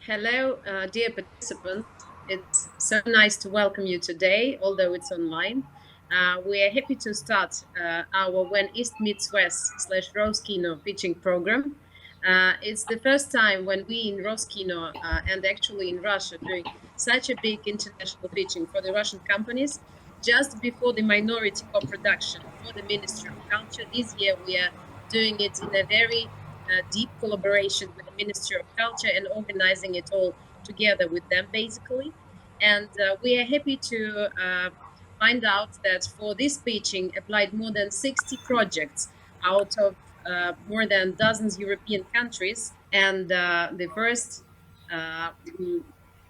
Hello, dear participants. It's so nice to welcome you today, although it's online. We are happy to start our When East Meets West / Roskino pitching program. It's the first time when we in Roskino and actually in Russia doing such a big international pitching for the Russian companies just before the minority co-production for the Ministry of Culture. This year we are doing it in a very deep collaboration with the Ministry of Culture and organizing it all together with them, basically. And we are happy to find out that for this pitching applied more than 60 projects out of more than dozens European countries. And the first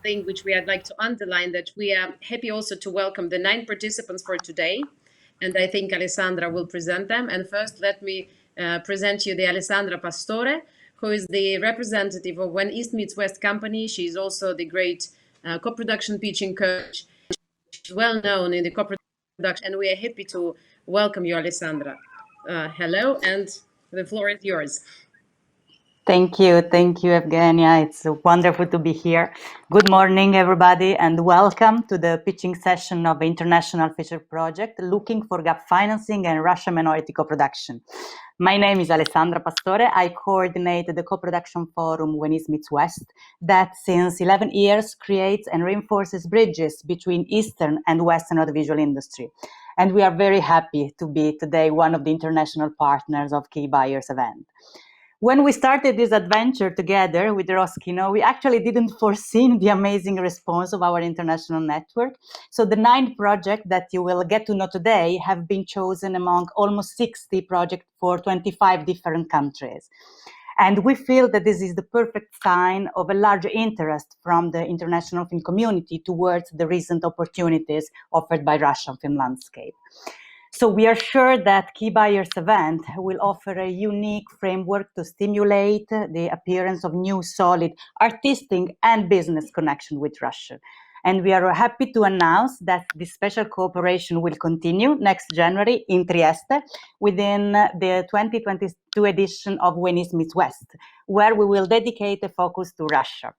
thing which we would like to underline that we are happy also to welcome the 9 participants for today. And I think Alessandra will present them. And first, let me present you the Alessandra Pastore, who is the representative of When East Meets West company. She's also the great co-production pitching coach. She's well known in the co-production, and we are happy to welcome you, Alessandra. Hello, and the floor is yours. Thank you, Evgenia. It's wonderful to be here. Good morning, everybody, and welcome to the pitching session of the International Feature Project, looking for gap financing and Russian minority co-production. My name is Alessandra Pastore. I coordinate the co-production forum When East Meets West, that since 11 years creates and reinforces bridges between Eastern and Western audiovisual industry. And we are very happy to be today one of the international partners of Key Buyers event. When we started this adventure together with Roskino, we actually didn't foresee the amazing response of our international network. So the 9 projects that you will get to know today have been chosen among almost 60 projects for 25 different countries. And we feel that this is the perfect sign of a larger interest from the international film community towards the recent opportunities offered by Russian film landscape. So we are sure that Key Buyers event will offer a unique framework to stimulate the appearance of new, solid artistic and business connection with Russia. And we are happy to announce that this special cooperation will continue next January in Trieste within the 2022 edition of When East Meets West, where we will dedicate a focus to Russia.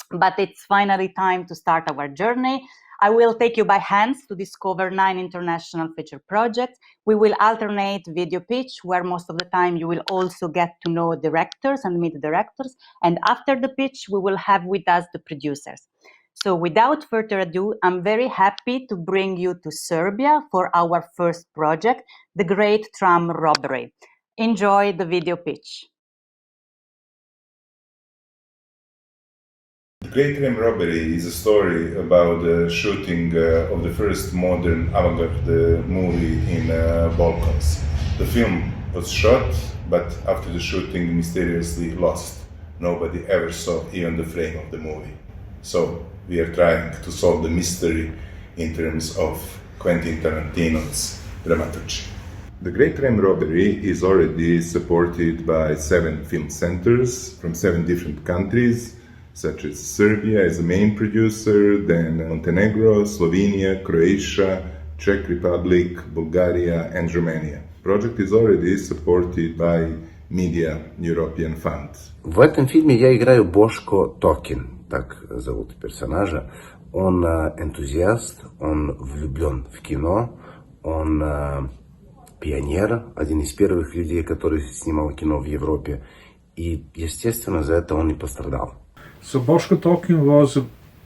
But it's finally time to start our journey. I will take you by hands to discover 9 international feature projects. We will alternate video pitch, where most of the time you will also get to know directors and meet directors. And after the pitch, we will have with us the producers. So without further ado, I'm very happy to bring you to Serbia for our first project, The Great Tram Robbery. Enjoy the video pitch. The Great Tram Robbery is a story about the shooting of the first modern avant-garde movie in Balkans. The film was shot, but after the shooting mysteriously lost. Nobody ever saw even the frame of the movie. So we are trying to solve the mystery in terms of Quentin Tarantino's dramaturgy. The Great Tram Robbery is already supported by 7 film centers from 7 different countries, such as Serbia as the main producer, then Montenegro, Slovenia, Croatia, Czech Republic, Bulgaria and Romania. The project is already supported by Media European Fund. В этом фильме я играю Бошко Токин, так зовут персонажа. Он энтузиаст, он влюблен в кино, он пионер, один из первых людей, который снимал кино в Европе. И, естественно, за это он и пострадал. So Boško Tokin was a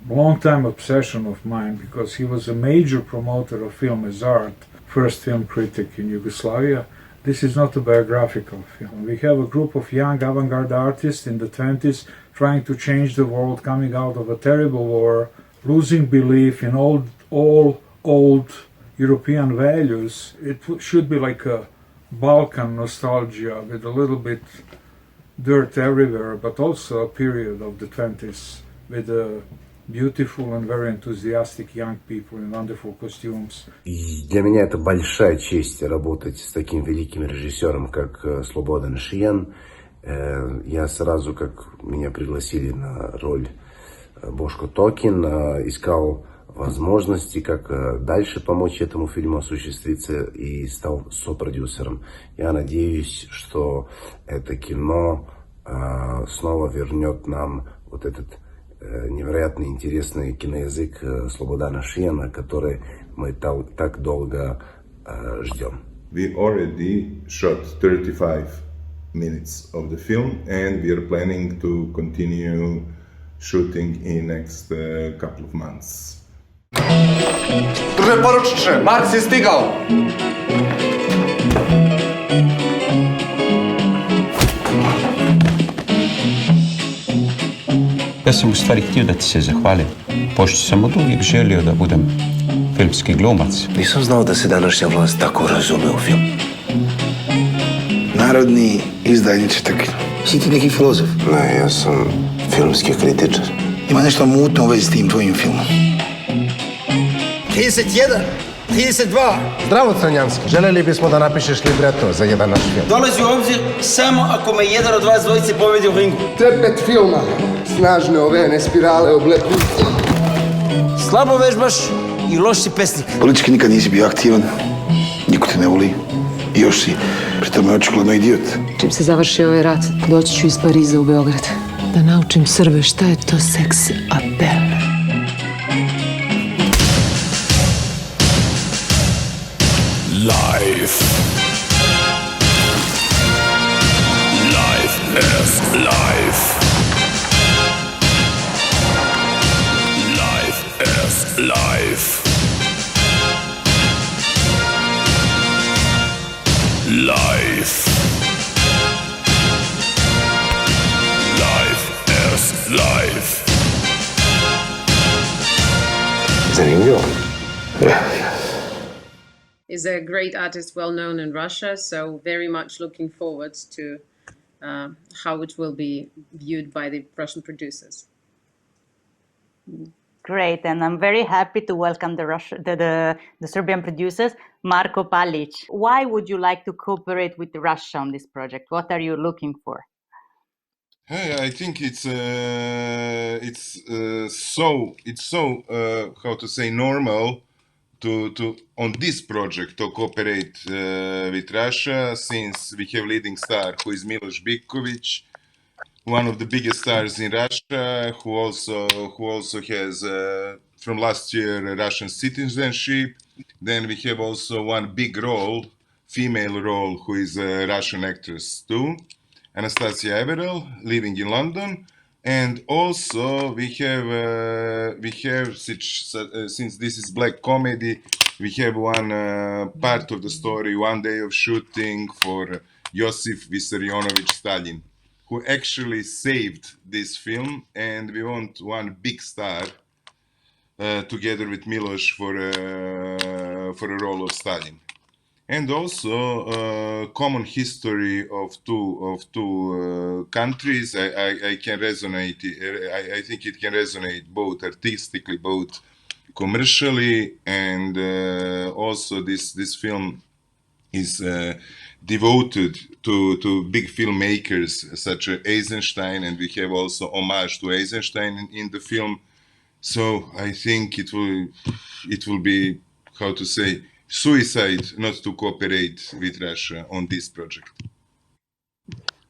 long-time obsession of mine because he was a major promoter of film as art, first film critic in Yugoslavia. This is not a biographical film. We have a group of young avant-garde artists in the 20s trying to change the world, coming out of a terrible war, losing belief in all old European values. It should be like a Balkan nostalgia with a little bit dirt everywhere, but also a period of the 20s with beautiful and very enthusiastic young people in wonderful costumes. И для меня это большая честь работать с таким великим режиссером, как Слободан Шиян. Я сразу, как меня пригласили на роль Бошко Токин, искал возможности, как дальше помочь этому фильму осуществиться, и стал сопродюсером. Я надеюсь, что это кино снова вернет нам вот этот невероятно интересный киноязык Слободана Шиена, который мы так долго ждем. We already shot 35 minutes of the film, and we are planning to continue shooting in next couple of months. Друже поручче, Марк си стигал! Ja sam u stvari htio da ti se zahvalim, pošto sam od uvijek želio da budem filmski glumac. Nisam znao da se današnja vlast tako razume u film. Narodni izdajnički. Si ti neki filozof? Ne, ja sam filmski kritičar. Ima nešto mutno u vezi s tim tvojim filmom. 31, 32. Zdravo, Crnjanski. Želeli bismo da napišeš libreto za jedan naš film. Dolazi u obzir samo ako me jedan od vas dvojice povedi u ringu. Trepet filma, snažne ovene spirale oblepu. Slabo vežbaš i loš si pesnik. Politički nikad nisi bio aktivan, niko te ne voli i još si pri tome očigledno idiot. Čim se završi ovaj rat, doći ću iz Pariza u Beograd. Da naučim Srbe šta je to seks apel. Life. Life is life. Life is life. Life. Life is life. Zanimljivo. Is a great artist, well known in Russia, so very much looking forward to how it will be viewed by the Russian producers. Great, and I'm very happy to welcome the Serbian producers, Marko Palic. Why would you like to cooperate with Russia on this project? What are you looking for? Hey, I think it's so how to say normal to on this project to cooperate with Russia, since we have leading star who is Miloš Bikovic, one of the biggest stars in Russia, who also has from last year Russian citizenship. Then we have also one big role, female role, who is a Russian actress too, Anastasia Everell, living in London. And also we have since this is black comedy, we have one part of the story, one day of shooting for Josif Vissarionovich Stalin, who actually saved this film, and we want one big star together with Miloš for a role of Stalin. And also common history of two countries. I can resonate. I think it can resonate both artistically, both commercially, and also this film is devoted to big filmmakers such as Eisenstein, and we have also homage to Eisenstein in the film. So I think it will be, how to say, suicide not to cooperate with Russia on this project.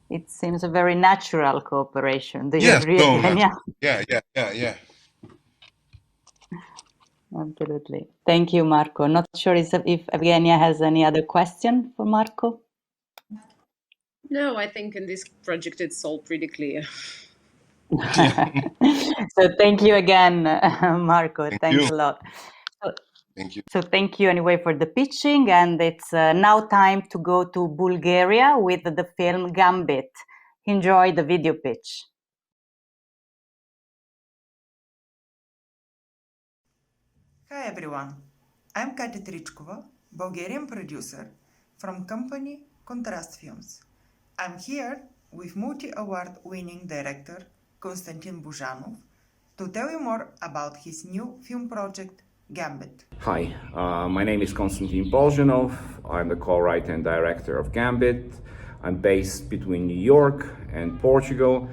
It seems a very natural cooperation. Do you Yes, agree? so Evgenia? yeah. Absolutely. Thank you, Marco. Not sure if Evgenia has any other question for Marco. No, I think in this project it's all pretty clear. So thank you again, Marco. Thanks you. a lot. Thank you. So thank you anyway for the pitching, and it's now time to go to Bulgaria with the film Gambit. Enjoy the video pitch. Hi everyone, I'm Katya Trichkova, Bulgarian producer from company Contrast Films. I'm here with multi-award winning director Konstantin Buzhanov to tell you more about his new film project Gambit. Hi, my name is Konstantin Buzhanov. I'm the co-writer and director of Gambit. I'm based between New York and Portugal.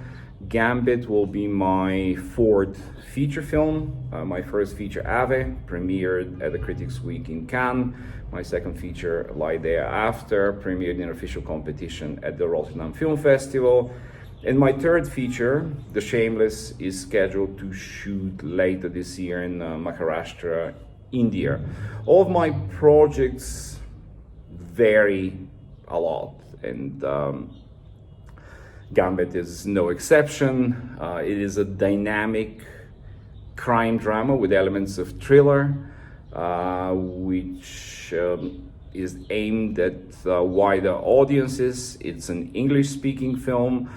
Gambit will be my fourth feature film. My first feature, Ave, premiered at the Critics Week in Cannes. My second feature, Lie There After, premiered in official competition at the Rotterdam Film Festival. And my third feature, The Shameless, is scheduled to shoot later this year in Maharashtra, India. All of my projects vary a lot, and Gambit is no exception. It is a dynamic crime drama with elements of thriller, which is aimed at wider audiences. It's an English-speaking film.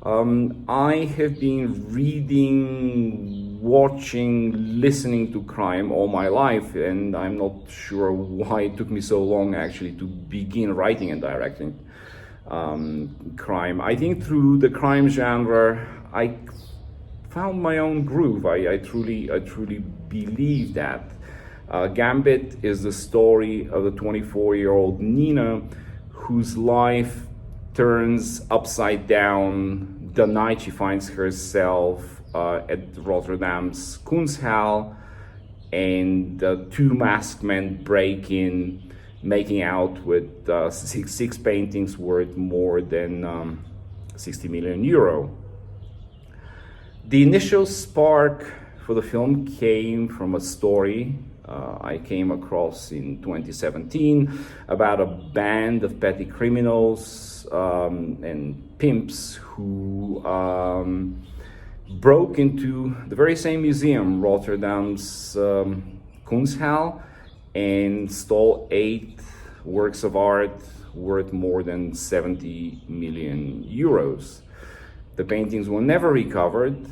I have been reading, watching, listening to crime all my life, and I'm not sure why it took me so long actually to begin writing and directing crime. I think through the crime genre, I found my own groove. I truly believe that. Gambit is the story of the 24-year-old Nina, whose life turns upside down the night she finds herself at Rotterdam's Kunsthalle, and two masked men break in, making out with six paintings worth more than 60 million euro. The initial spark for the film came from a story I came across in 2017 about a band of petty criminals and pimps who broke into the very same museum, Rotterdam's Kunsthalle, and stole 8 works of art worth more than 70 million euros. The paintings were never recovered,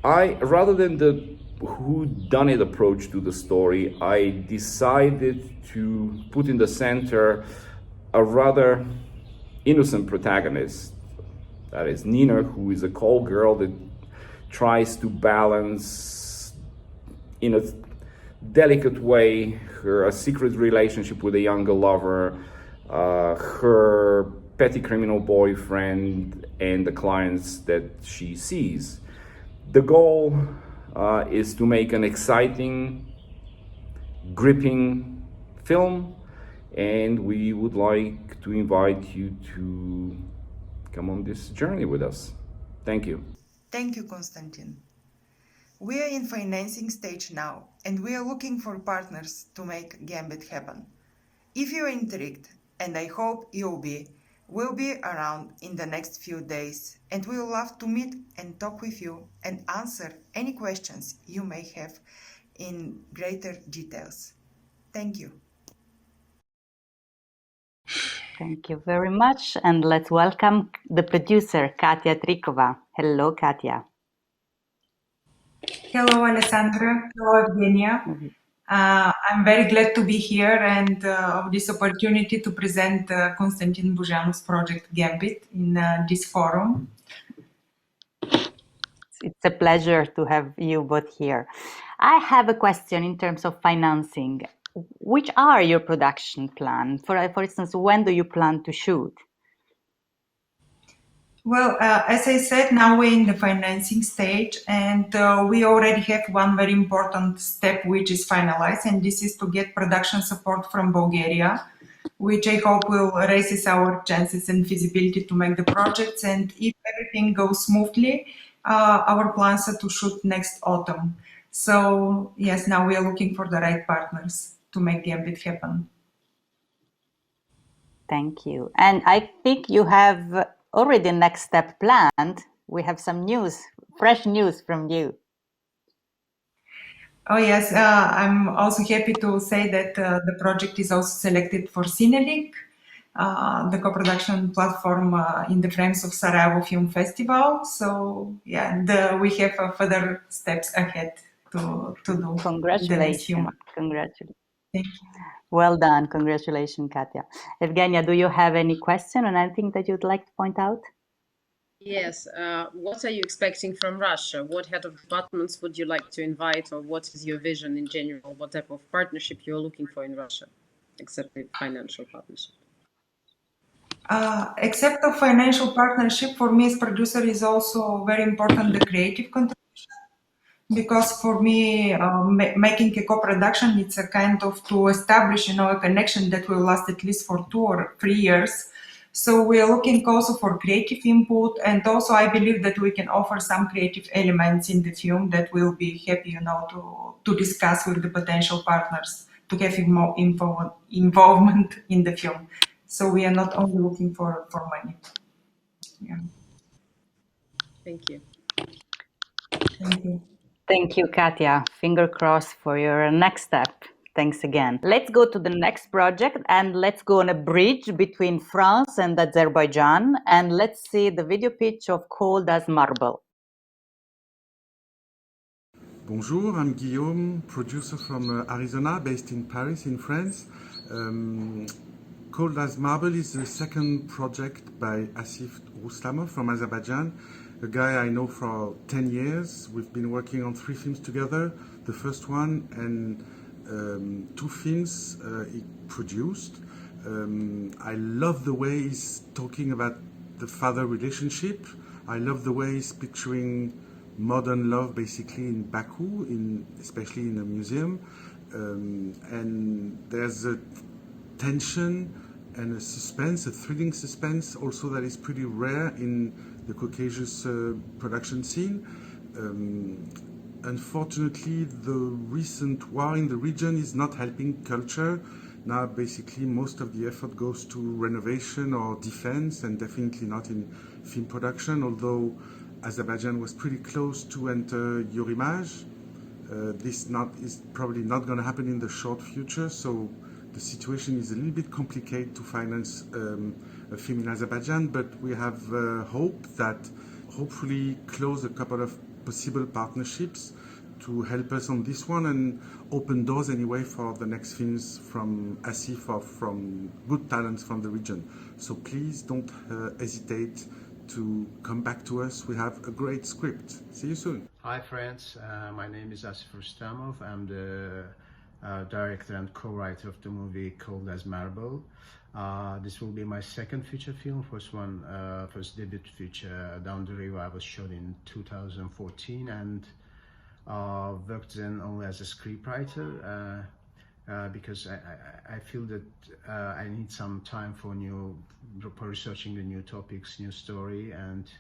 I, rather than the whodunit approach to the story, I decided to put in the center a rather innocent protagonist. That is Nina, who is a call girl that tries to balance in a delicate way her secret relationship with a younger lover, her petty criminal boyfriend, and the clients that she sees. The goal is to make an exciting, gripping film, and we would like to invite you to come on this journey with us. Thank you. Thank you, Konstantin. We are in financing stage now, and we are looking for partners to make Gambit happen. If you are intrigued, and I hope you'll be, we'll be around in the next few days, and we will love to meet and talk with you and answer any questions you may have in greater details. Thank you. Thank you very much, and let's welcome the producer, Katya Trikova. Hello, Katya. Hello, Alessandra. Hello, Evgenia. I'm very glad to be here and of this opportunity to present Konstantin Bujanov's project Gambit in this forum. It's a pleasure to have you both here. I have a question in terms of financing. Which are your production plans? For instance, when do you plan to shoot? Well, as I said, now we're in the financing stage, and we already have one very important step which is finalized, and this is to get production support from Bulgaria, which I hope will raise our chances and feasibility to make the projects. And if everything goes smoothly, our plans are to shoot next autumn. So yes, now we are looking for the right partners to make Gambit happen. Thank you. And I think you have already next step planned. We have some news, fresh news from you. Oh yes, I'm also happy to say that the project is also selected for Cinelink, the co-production platform in the frames of Sarajevo Film Festival. So yeah, and we have further steps ahead to do. Congratulations. Congratulations. Thank you. Well done. Congratulations, Katya. Evgenia, do you have any question or anything that you'd like to point out? Yes. What are you expecting from Russia? What head of departments would you like to invite, or what is your vision in general? What type of partnership you're looking for in Russia, except the financial partnership? Except the financial partnership, for me as producer is also very important the creative contribution. Because for me, making a co-production, it's a kind of to establish, a connection that will last at least for 2 or 3 years So we are looking also for creative input, and also I believe that we can offer some creative elements in the film that we'll be happy, to discuss with the potential partners to have more involvement in the film. So we are not only looking for money. Yeah. Thank you. Thank you. Thank you, Katya. Finger crossed for your next step. Thanks again. Let's go to the next project and let's go on a bridge between France and Azerbaijan and let's see the video pitch of Cold as Marble. Bonjour, I'm Guillaume, producer from Arizona, based in Paris, in France. Cold as Marble is the second project by Asif Rustamov from Azerbaijan, a guy I know for 10 years. We've been working on 3 films together. The first one and 2 films he produced. I love the way he's talking about the father relationship. I love the way he's picturing modern love basically in Baku, especially in a museum. And there's a tension and a suspense, a thrilling suspense also that is pretty rare in the Caucasus production scene. Unfortunately, the recent war in the region is not helping culture. Now basically most of the effort goes to renovation or defense and definitely not in film production, although Azerbaijan was pretty close to enter Eurimage. This is probably not going to happen in the short future, so the situation is a little bit complicated to finance a film in Azerbaijan, but we have hope that hopefully close a couple of possible partnerships to help us on this one and open doors anyway for the next films from Asif or from good talents from the region. So please don't hesitate to come back to us. We have a great script. See you soon. Hi friends, my name is Asif Rustamov. I'm the director and co-writer of the movie Cold as Marble. This will be my second feature film. First debut feature, Down the River, I was shot in 2014 and worked then only as a scriptwriter because I feel that I need some time for researching the new topics, new story, and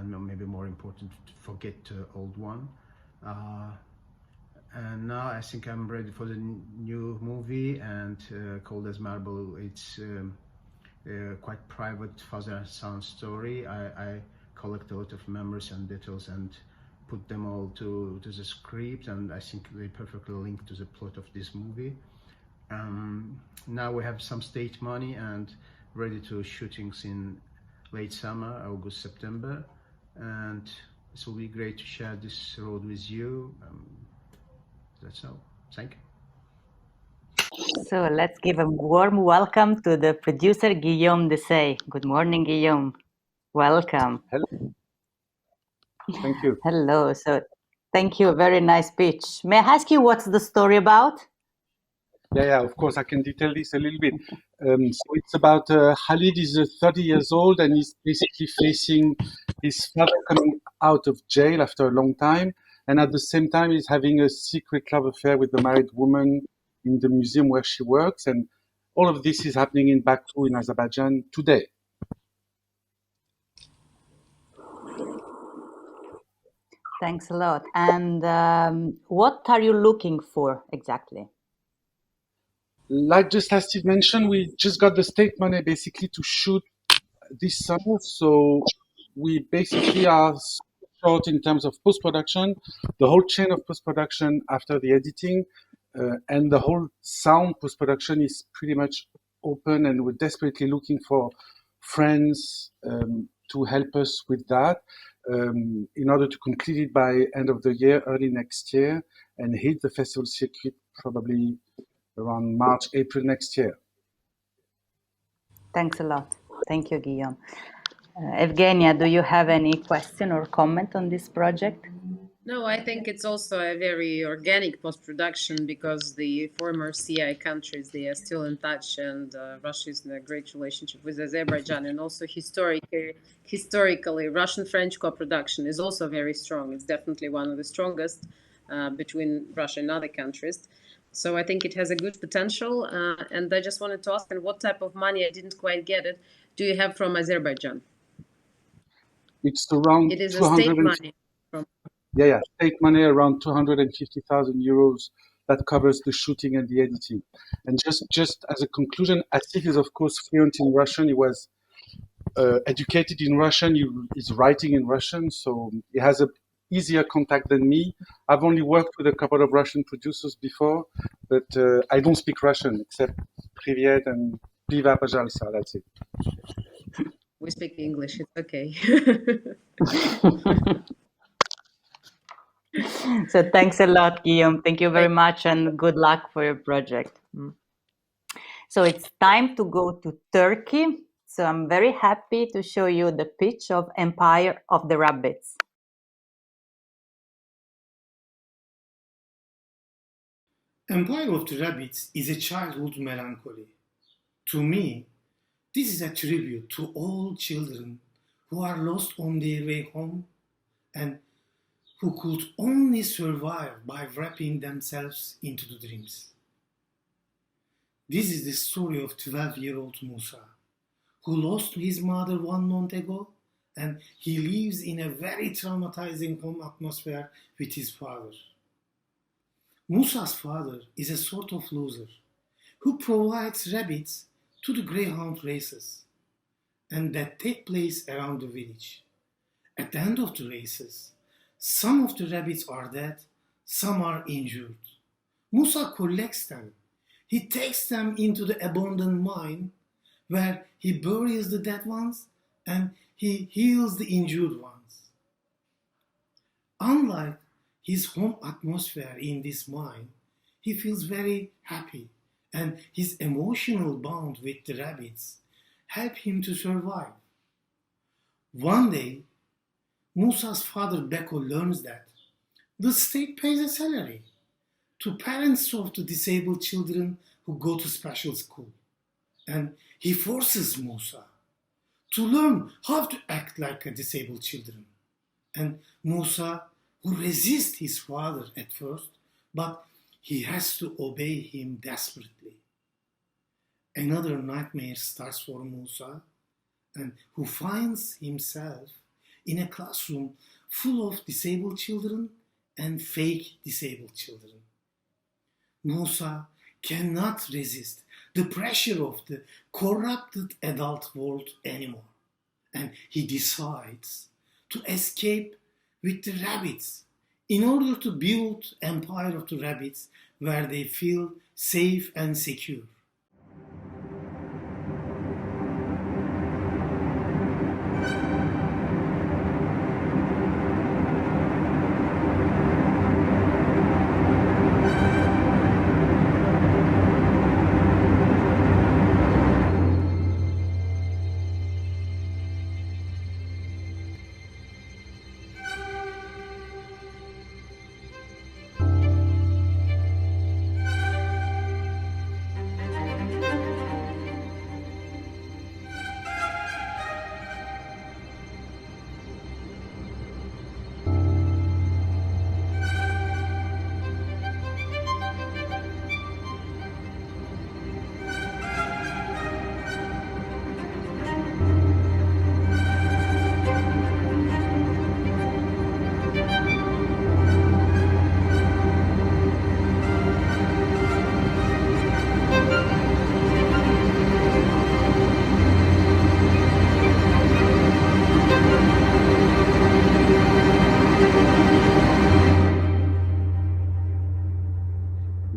maybe more important, to forget the old one. And now I think I'm ready for the new movie, and Cold as Marble, it's quite private father and son story. I collect a lot of memories and details and put them all to the script, and I think they perfectly link to the plot of this movie. Now we have some stage money and ready to shootings in late summer, August, September, and it will be great to share this road with you. That's all. Thank you. So let's give a warm welcome to the producer Guillaume Desay. Good morning, Guillaume. Welcome. Hello. Thank you. Hello. So thank you. Very nice pitch. May I ask you what's the story about? Yeah, of course, I can detail this a little bit. So it's about Khalid is 30 years old and he's basically facing his father coming out of jail after a long time. And at the same time, he's having a secret love affair with the married woman in the museum where she works. And all of this is happening in Baku in Azerbaijan today. Thanks a lot. And what are you looking for exactly? Like just as Steve mentioned, we just got the state money basically to shoot this summer. So we basically are short in terms of post-production, the whole chain of post-production after the editing, and the whole sound post-production is pretty much open, and we're desperately looking for friends to help us with that in order to complete it by end of the year, early next year, and hit the festival circuit probably around March, April next year. Thanks a lot. Thank you, Guillaume. Evgenia, do you have any question or comment on this project? No, I think it's also a very organic post-production because the former CI countries, they are still in touch, and Russia is in a great relationship with Azerbaijan, and also historically Russian-French co-production is also very strong. It's definitely one of the strongest between Russia and other countries. So I think it has a good potential. And I just wanted to ask, and what type of money, I didn't quite get it, do you have from Azerbaijan? It's around It is a 200 state money. From state money around 250,000 euros that covers the shooting and the editing. And just as a conclusion, Asif is of course fluent in Russian. He was educated in Russian. He's writing in Russian, so he has a easier contact than me. I've only worked with a couple of Russian producers before, but I don't speak Russian except Privyet and Piva Pajalsa. That's it. we speak English. It's okay. So thanks a lot, Guillaume. Thank you very Thank much and good luck for your project. So it's time to go to Turkey. So I'm very happy to show you the pitch of Empire of the Rabbits. Empire of the Rabbits is a childhood melancholy. To me, this is a tribute to all children who are lost on their way home and who could only survive by wrapping themselves into the dreams. This is the story of 12-year-old Musa, who lost his mother 1 month ago, and he lives in a very traumatizing home atmosphere with his father. Musa's father is a sort of loser who provides rabbits to the greyhound races, and that take place around the village. At the end of the races, some of the rabbits are dead, some are injured. Musa collects them. He takes them into the abandoned mine where he buries the dead ones and he heals the injured ones. Unlike his home atmosphere in this mine, he feels very happy, and his emotional bond with the rabbits help him to survive. One day, Musa's father Beko learns that the state pays a salary to parents of the disabled children who go to special school, and he forces Musa to learn how to act like a disabled children. And Musa, who resists his father at first, but he has to obey him desperately. Another nightmare starts for Musa, and who finds himself in a classroom full of disabled children and fake disabled children. Musa cannot resist the pressure of the corrupted adult world anymore, and he decides to escape with the rabbits in order to build Empire of the Rabbits where they feel safe and secure.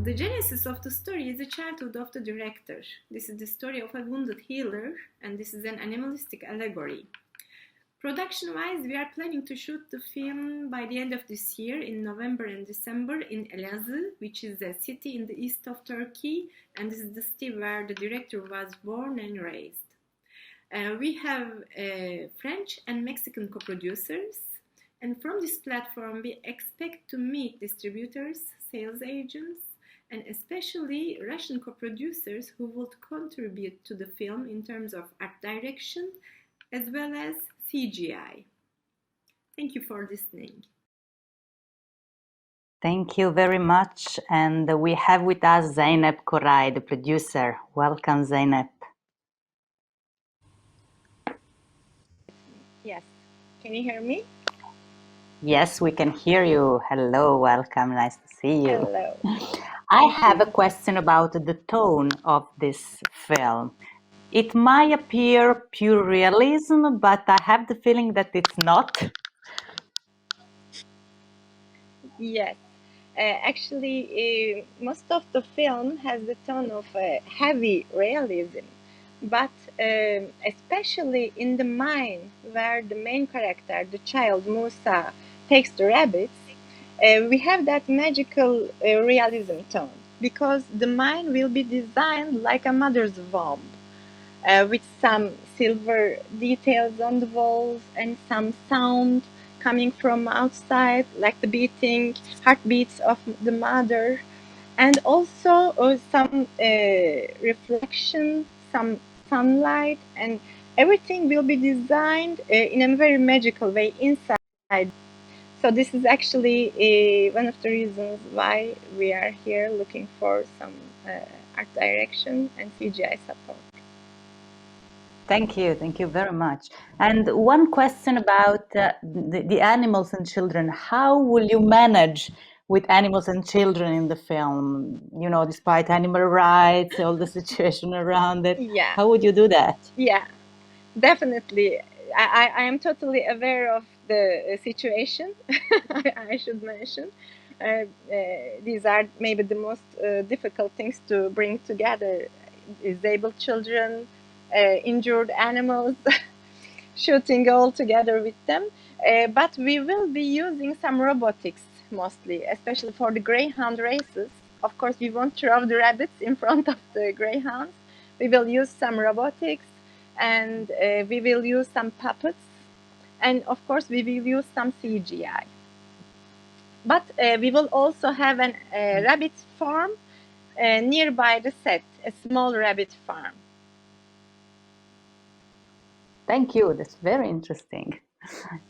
The genesis of the story is the childhood of the director. This is the story of a wounded healer, and this is an animalistic allegory. Production-wise, we are planning to shoot the film by the end of this year in November and December in Elazığ, which is a city in the east of Turkey, and this is the city where the director was born and raised. We have French and Mexican co-producers, and from this platform we expect to meet distributors, sales agents, and especially Russian co-producers who would contribute to the film in terms of art direction as well as CGI. Thank you for listening. Thank you very much. And we have with us Zainab Koray, the producer. Welcome, Zainab. Yes. Can you hear me? Yes, we can hear you. Hello, welcome. Nice to see you. Hello. I Thank have you. a question about the tone of this film. It might appear pure realism, but I have the feeling that it's not. Yes. Actually, most of the film has the tone of heavy realism, but especially in the mine where the main character, the child Musa, takes the rabbits, we have that magical realism tone because the mine will be designed like a mother's womb. With some silver details on the walls and some sound coming from outside, like the beating heartbeats of the mother, and also some reflection, some sunlight, and everything will be designed in a very magical way inside. So this is actually one of the reasons why we are here looking for some art direction and CGI support. Thank you very much. And one question about the animals and children. How will you manage with animals and children in the film? You know, despite animal rights, all the situation around it. Yeah. How would you do that? Yeah, definitely. I am totally aware of the situation. I should mention. These are maybe the most difficult things to bring together: disabled children, injured animals, shooting all together with them. But we will be using some robotics mostly, especially for the greyhound races. Of course, we won't throw the rabbits in front of the greyhounds. We will use some robotics, and we will use some puppets, and of course, we will use some CGI. But we will also have a rabbit farm nearby the set, a small rabbit farm. Thank you. That's very interesting.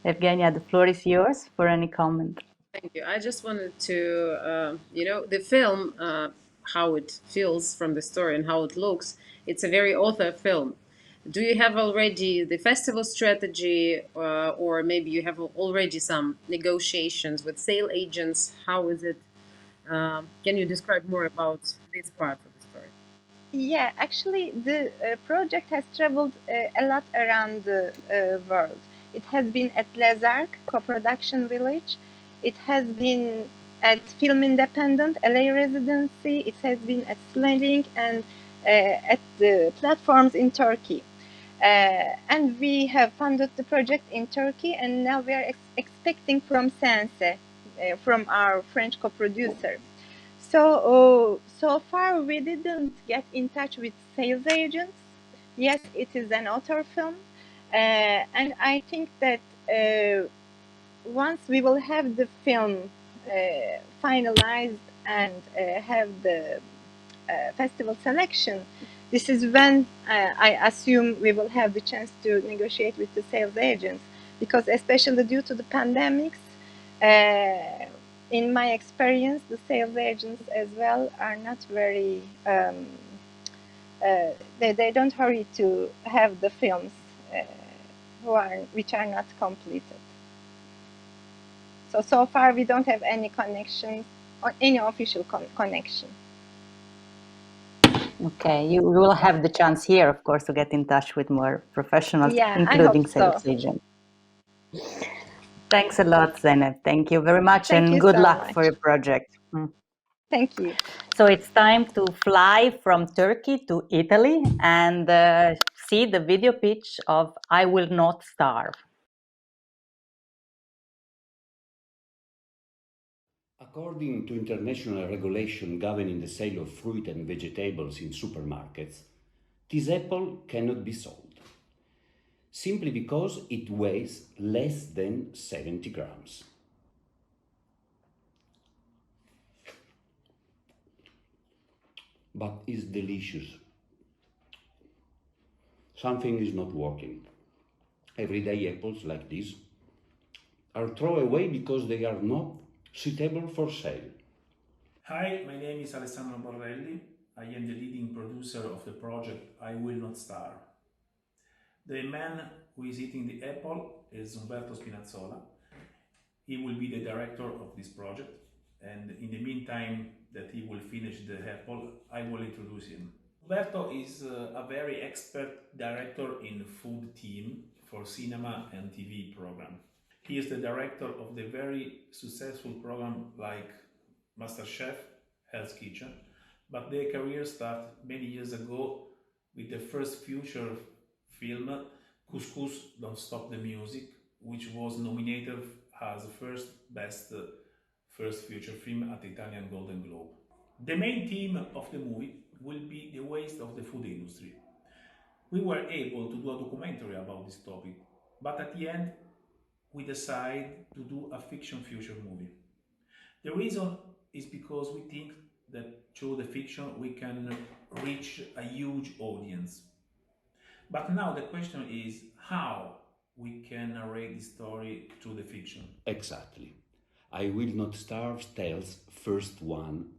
Evgenia, the floor is yours for any comment. Thank you. I just wanted to, the film, how it feels from the story and how it looks, it's a very author film. Do you have already the festival strategy, or maybe you have already some negotiations with sale agents? How is it? Can you describe more about this part of the story? Yeah, actually, the project has traveled a lot around the world. It has been at Les Arcs co-production village. It has been at Film Independent, LA residency. It has been at Slelink and at the platforms in Turkey. And we have funded the project in Turkey, and now we are expecting from Sense, from our French co-producer. So far we didn't get in touch with sales agents. Yes, it is an author film, and I think that once we will have the film finalized and have the festival selection, this is when I assume we will have the chance to negotiate with the sales agents, because especially due to the pandemics, in my experience, the sales agents as well are not very, they don't hurry to have the films which are not completed. So far we don't have any connections or any official connection. Okay, you will have the chance here, of course, to get in touch with more professionals, Yeah, I including hope so. sales agents. Thanks a lot, Zeynep. Thank you very much, Thank and you good so luck much. for your project. Thank you. So it's time to fly from Turkey to Italy and see the video pitch of I Will Not Starve. According to international regulation governing the sale of fruit and vegetables in supermarkets, this apple cannot be sold, simply because it weighs less than 70 grams. But it's delicious. Something is not working. Everyday apples like this are thrown away because they are not suitable for sale. Hi, my name is Alessandro Borrelli. I am the leading producer of the project I Will Not Star. The man who is eating the apple is Umberto Spinazzola. He will be the director of this project, and in the meantime that he will finish the apple, I will introduce him. Umberto is a very expert director in food team for cinema and TV program. He is the director of the very successful program like MasterChef, Hell's Kitchen, but their career started many years ago with the first feature film, Couscous Don't Stop the Music, which was nominated as first best first feature film at the Italian Golden Globe. The main theme of the movie will be the waste of the food industry. We were able to do a documentary about this topic, but at the end we decided to do a fiction future movie. The reason is because we think that through the fiction we can reach a huge audience. But now the question is how we can narrate the story through the fiction. Exactly. I Will Not Starve tells first one,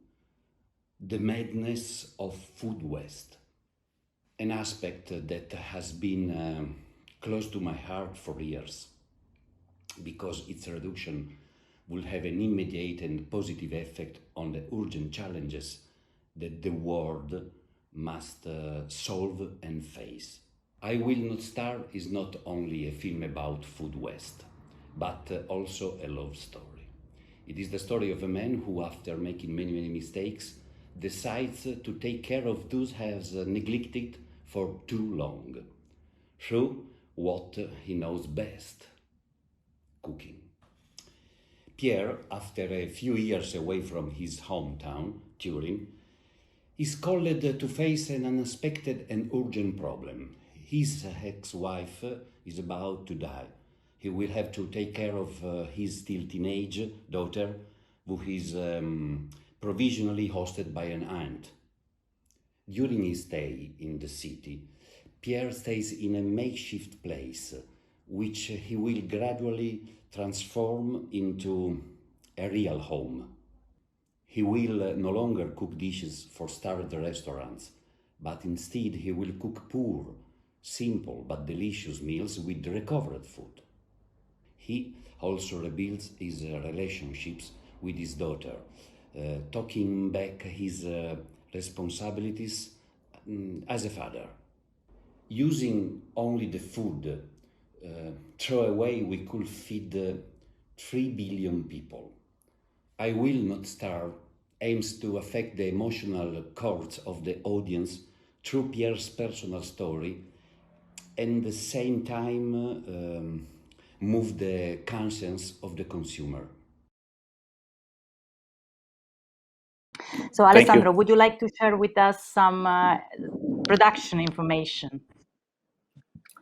the madness of food waste, an aspect that has been close to my heart for years, because its reduction will have an immediate and positive effect on the urgent challenges that the world must solve and face. I Will Not Starve is not only a film about food waste, but also a love story. It is the story of a man who, after making many mistakes, decides to take care of those he has neglected for too long, through what he knows best, cooking. Pierre, after a few years away from his hometown, Turin, is called to face an unexpected and urgent problem. His ex-wife is about to die. He will have to take care of his still teenage daughter, who is provisionally hosted by an aunt. During his stay in the city, Pierre stays in a makeshift place, which he will gradually transform into a real home. He will no longer cook dishes for starved restaurants, but instead he will cook poor, simple but delicious meals with recovered food. He also rebuilds his relationships with his daughter, taking back his responsibilities as a father. Using only the food thrown away, we could feed 3 billion people. I Will Not Starve aims to affect the emotional chords of the audience through Pierre's personal story, and at the same time move the conscience of the consumer. So Alessandro, would you like to share with us some production information?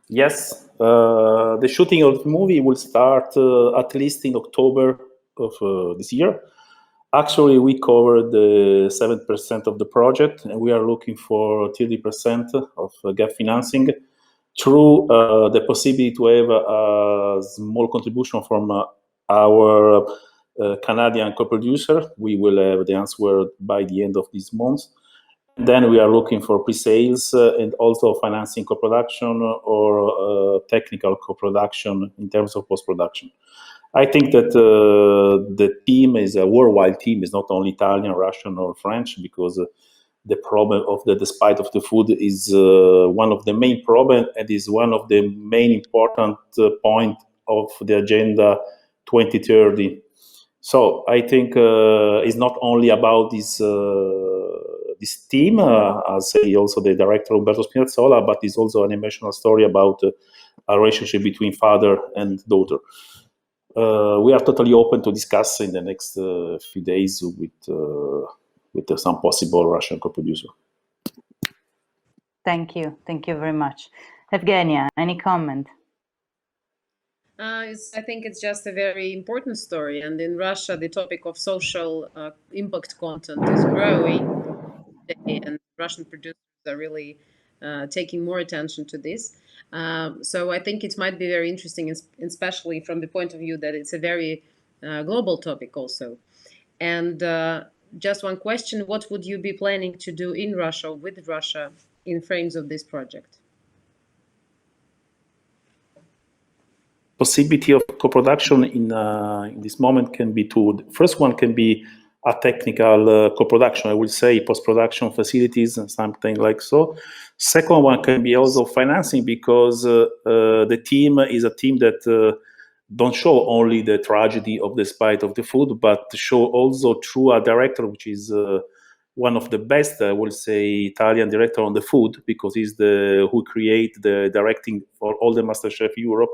Yes, the shooting of the movie will start at least in October of this year. Actually, we covered 7% of the project, and we are looking for 30% of gap financing through the possibility to have a small contribution from our Canadian co-producer. We will have the answer by the end of this month. And then we are looking for pre-sales and also financing co-production or technical co-production in terms of post-production. I think that the team is a worldwide team. It's not only Italian, Russian, or French, because the problem of the despite of the food is one of the main problems and is one of the main important point of the agenda 2030. So I think it's not only about this team, as say also the director Umberto Spinazzola, but it's also an emotional story about a relationship between father and daughter. We are totally open to discuss in the next few days with some possible Russian co-producer. Thank you very much. Evgenia, any comment? I think it's just a very important story, and in Russia, the topic of social impact content is growing, and Russian producers are really taking more attention to this. So I think it might be very interesting, especially from the point of view that it's a very global topic also. And just one question, what would you be planning to do in Russia, with Russia, in frames of this project? Possibility of co-production in this moment can be two. The first one can be a technical co-production, I will say, post-production facilities and something like so. Second one can be also financing, because the team is a team that don't show only the tragedy of the spite of the food, but show also through a director, which is one of the best, I will say, Italian director on the food, because he's the who create the directing for all the MasterChef Europe.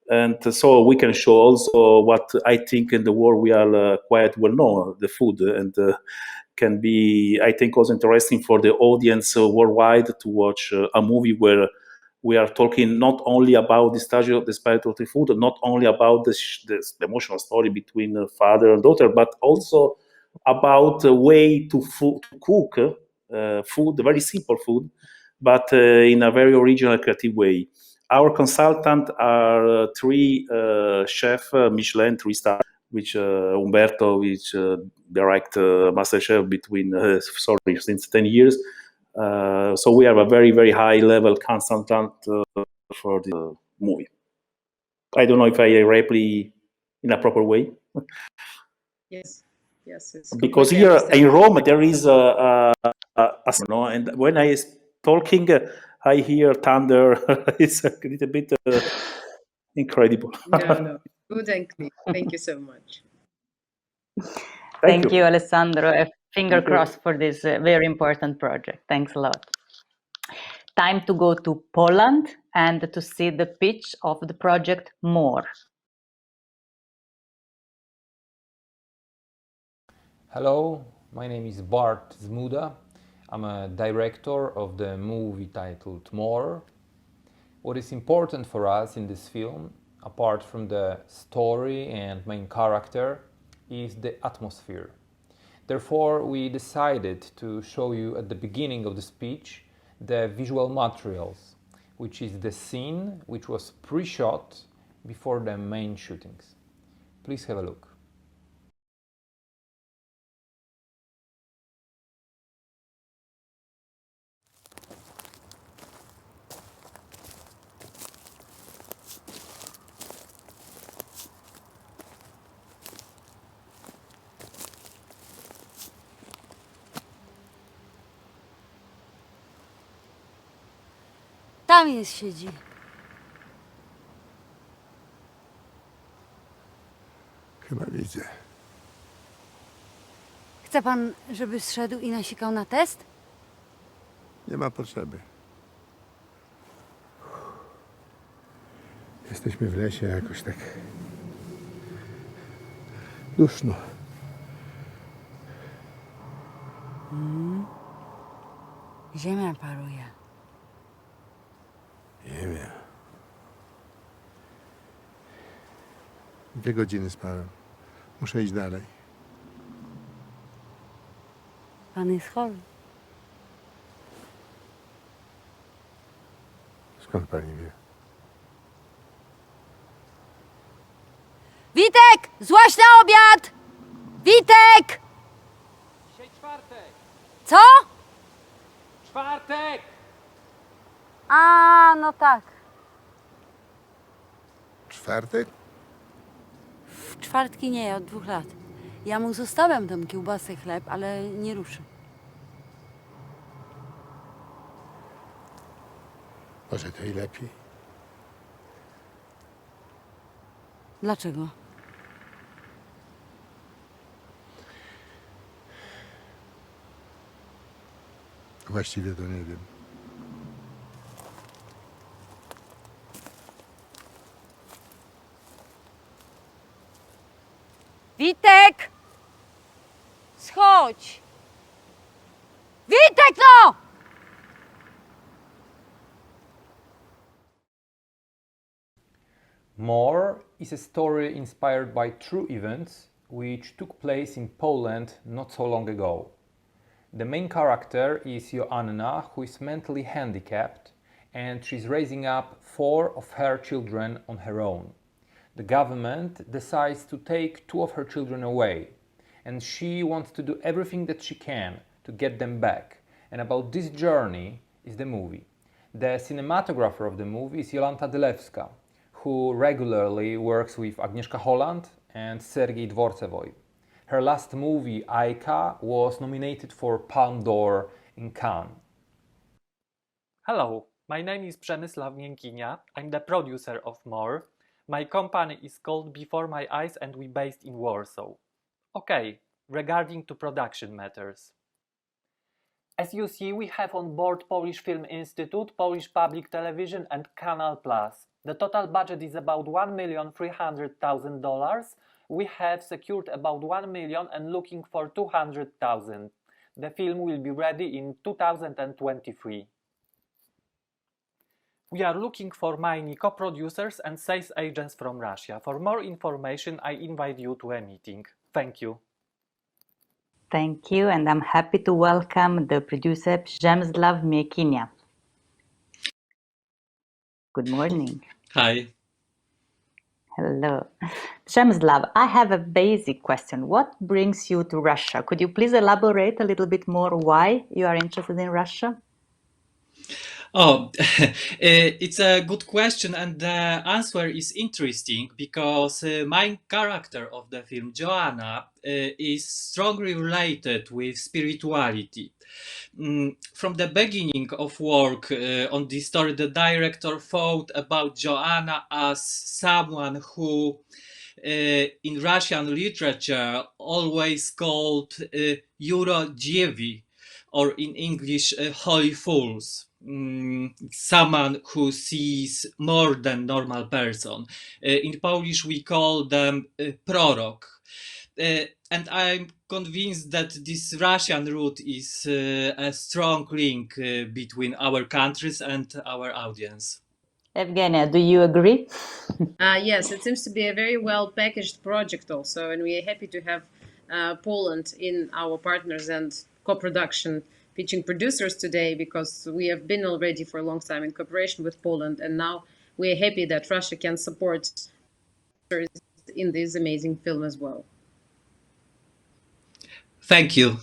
And so we can show also what I think in the world we are quite well known, the food, and can be, I think, also interesting for the audience worldwide to watch a movie where we are talking not only about the stage of the spite of the food, not only about the emotional story between father and daughter, but also about the way to cook food, very simple food, but in a very original, creative way. Our consultant are three chefs, Michelin 3-star, which Umberto, which direct MasterChef since 10 years. So we have a very, very high level consultant for the movie. I don't know if I reply in a proper way. Yes, yes, it's because here in Rome there is and when I is talking, I hear thunder. It's a little bit incredible. No, good and clear. Thank you so much. Thank you, Alessandro. Finger Thank you. crossed for this very important project. Thanks a lot. Time to go to Poland and to see the pitch of the project more. Hello, my name is Bart Zmuda. I'm a director of the movie titled More. What is important for us in this film, apart from the story and main character, is the atmosphere. Therefore, we decided to show you at the beginning of the speech the visual materials, which is the scene which was pre-shot before the main shootings. Please have a look. Tam jest, siedzi. Chyba widzę. Chce pan, żeby zszedł i nasikał na test? Nie ma potrzeby. Jesteśmy w lesie, jakoś tak duszno. Ziemia paruje. Ziemia. 2 godziny spałem. Muszę iść dalej. Pan jest chory. Skąd pani wie? Witek! Złaś na obiad! Witek! Dzisiaj czwartek! Co? Czwartek! A, no tak. Czwartek? W czwartki nie, od 2 lat. Ja mu zostawiam tam kiełbasę, chleb, ale nie ruszy. Może to i lepiej. Dlaczego? Właściwie to nie wiem. Witek! Schodź! Witek, no! More is a story inspired by true events which took place in Poland not so long ago. The main character is Joanna, who is mentally handicapped, and she's raising up 4 of her children on her own. the government decides to take 2 of her children away, and she wants to do everything that she can to get them back. And about this journey is the movie. The cinematographer of the movie is Jolanta Dylewska, who regularly works with Agnieszka Holland and Sergei Dvorcevoy. Her last movie, Aika, was nominated for Palme d'Or in Cannes. Hello, my name is Przemysław Miękinia. I'm the producer of More. My company is called Before My Eyes and we based in Warsaw. Okay, regarding to production matters. As you see, we have on board Polish Film Institute, Polish Public Television and Canal Plus. The total budget is about $1,300,000. We have secured about 1 million and looking for 200,000. The film will be ready in 2023. We are looking for many co-producers and sales agents from Russia. For more information, I invite you to a meeting. Thank you. Thank you, and I'm happy to welcome the producer Przemysław Miękinia. Good morning. Hi. Hello. Przemysław, I have a basic question. What brings you to Russia? Could you please elaborate a little bit more why you are interested in Russia? Oh, it's a good question, and the answer is interesting because main character of the film, Joanna, is strongly related with spirituality. From the beginning of work on this story, the director thought about Joanna as someone who in Russian literature always called Yurodievi, or in English, holy fools. Someone who sees more than normal person. In Polish we call them prorok. And I'm convinced that this Russian root is a strong link between our countries and our audience. Evgenia, do you agree? Yes, it seems to be a very well packaged project also, and we are happy to have Poland in our partners and co-production pitching producers today, because we have been already for a long time in cooperation with Poland, and now we are happy that Russia can support in this amazing film as well. Thank you.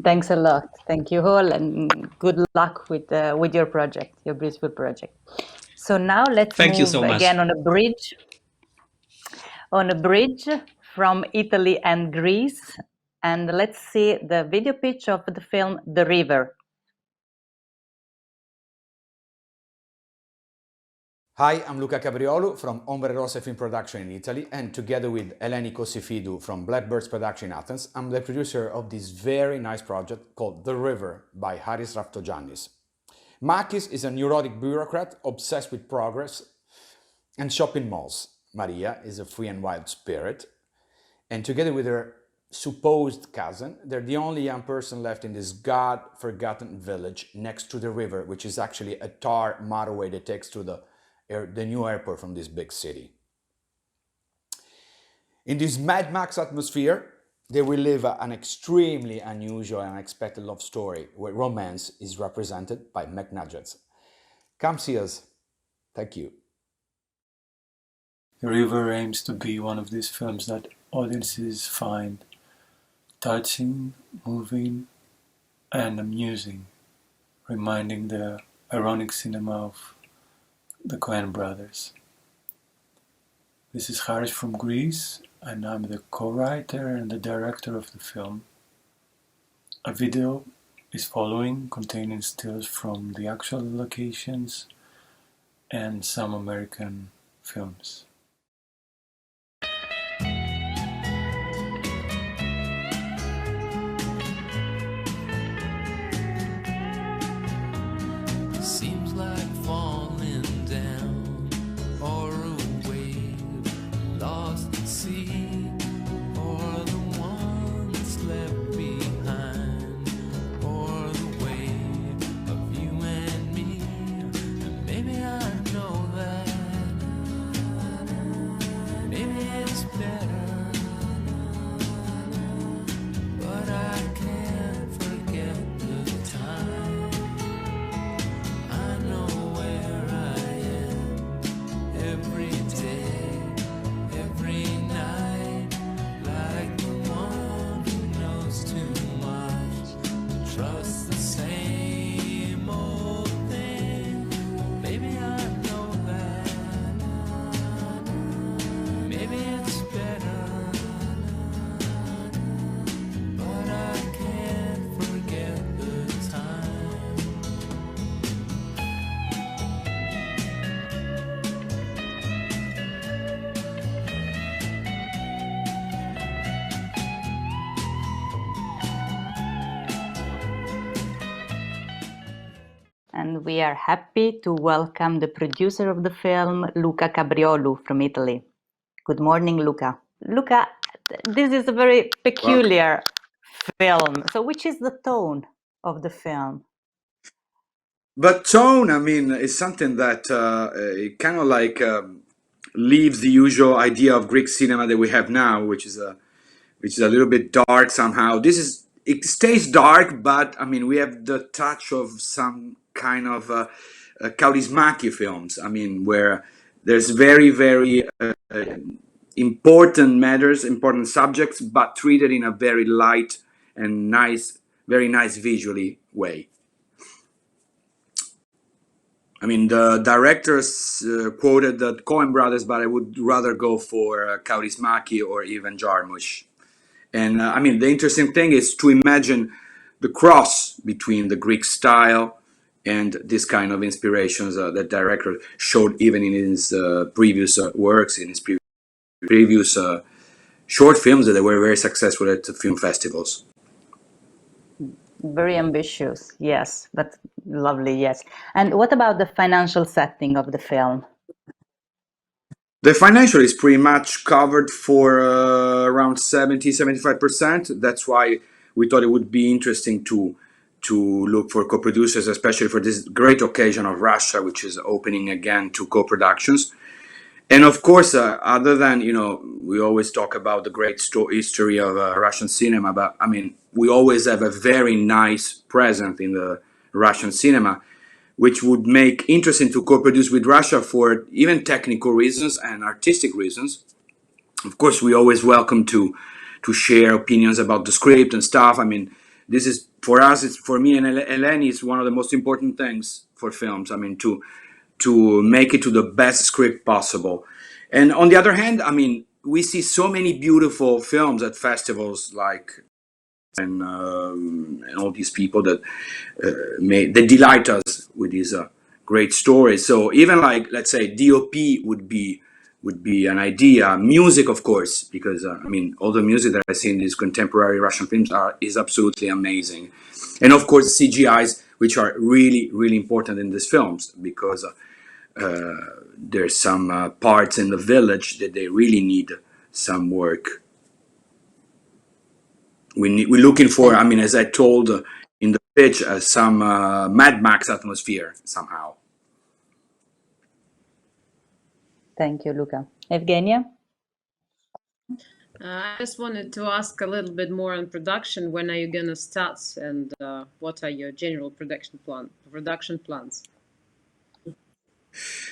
Thanks a lot. Thank you all, and good luck with your project, your beautiful project. So now let's move again on a bridge. On a bridge from Italy and Greece, and let's see the video pitch of the film The River. Hi, I'm Luca Cabriolo from Ombre Rosse Film Production in Italy, and together with Eleni Kosifidou from Blackbirds Production in Athens, I'm the producer of this very nice project called The River by Haris Raftogiannis. Makis is a neurotic bureaucrat obsessed with progress and shopping malls. Maria is a free and wild spirit, and together with her supposed cousin, they're the only young person left in this god-forgotten village next to the river, which is actually a tar motorway that takes to the new airport from this big city. In this Mad Max atmosphere, they will live an extremely unusual and unexpected love story where romance is represented by McNuggets. Come see us. Thank you. The River aims to be one of these films that audiences find touching, moving, and amusing, reminding the ironic cinema of the Coen brothers. This is Haris from Greece, and I'm the co-writer and the director of the film. A video is following, containing stills from the actual locations and some American films. Seems like falling down, or a wave lost at sea, or the ones left behind, or the weight of you and me. And maybe I know that, maybe it's better, but I can't forget the time I trust the same old thing. Maybe I know that. Maybe it's better, but I can't forget the time. And we are happy to welcome the producer of the film, Luca Cabriolu from Italy. Good morning, Luca. Luca, this is a very peculiar film. So which is the tone of the film? But tone, I mean, is something that it kind of like leaves the usual idea of Greek cinema that we have now, which is a little bit dark somehow. It stays dark, but I mean, we have the touch of some kind of Kaurismäki films. I mean, where there's very, very important matters, important subjects, but treated in a very light and nice, very nice visually way. I mean, the directors quoted the Coen brothers, but I would rather go for Kaurismäki or even Jarmusch. And I mean, the interesting thing is to imagine the cross between the Greek style and this kind of inspirations that director showed even in his previous works, in his previous short films that were very successful at film festivals. Very ambitious, yes, but lovely, yes. And what about the financial setting of the film? The financial is pretty much covered for around 70-75%. That's why we thought it would be interesting to look for co-producers, especially for this great occasion of Russia, which is opening again to co-productions. And of course, other than, we always talk about the great history of Russian cinema, but I mean, we always have a very nice presence in the Russian cinema, which would make interesting to co-produce with Russia for even technical reasons and artistic reasons. Of course, we always welcome to share opinions about the script and stuff. I mean, this is for us. It's for me and Eleni. It's one of the most important things for films. I mean, to make it to the best script possible. And on the other hand, I mean, we see so many beautiful films at festivals like and all these people that they delight us with these great stories. So even like, let's say, DOP would be an idea. Music, of course, because I mean, all the music that I see in these contemporary Russian films is absolutely amazing. And of course, CGIs, which are really, really important in these films, because there's some parts in the village that they really need some work. We're looking for, I mean, as I told in the pitch, some Mad Max atmosphere somehow. Thank you, Luca. Evgenia? I just wanted to ask a little bit more on production. When are you going to start, and what are your general production plans?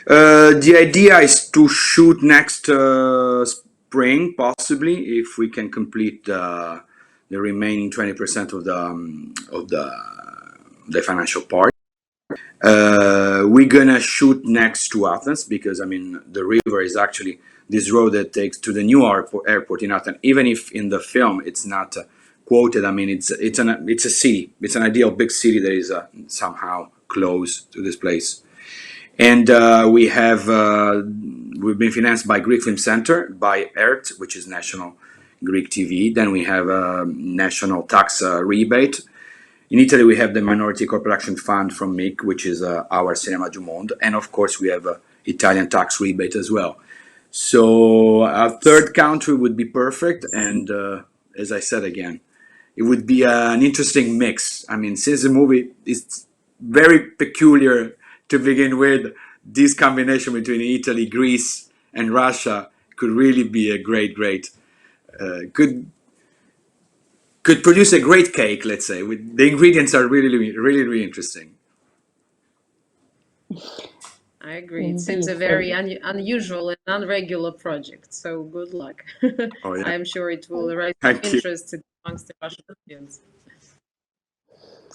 The idea is to shoot next spring, possibly, if we can complete the remaining 20% of the financial part. We're gonna shoot next to Athens because I mean the river is actually this road that takes to the new airport in Athens. Even if in the film it's not quoted, I mean it's a city. It's an ideal big city that is somehow close to this place. And we've been financed by Greek Film Center, by ERT, which is National Greek TV. Then we have a national tax rebate. In Italy, we have the Minority Co-Production Fund from MIC, which is our Cinema du Monde. And of course, we have Italian tax rebate as well. So a third country would be perfect. And as I said again, it would be an interesting mix. I mean, since the movie is very peculiar to begin with, this combination between Italy, Greece, and Russia could really be a great, could produce a great cake, let's say. The ingredients are really interesting. I agree. It seems a very unusual and unregular project. So good luck. Oh, yeah. I'm sure it will raise Thank you. interest amongst the Russian audience.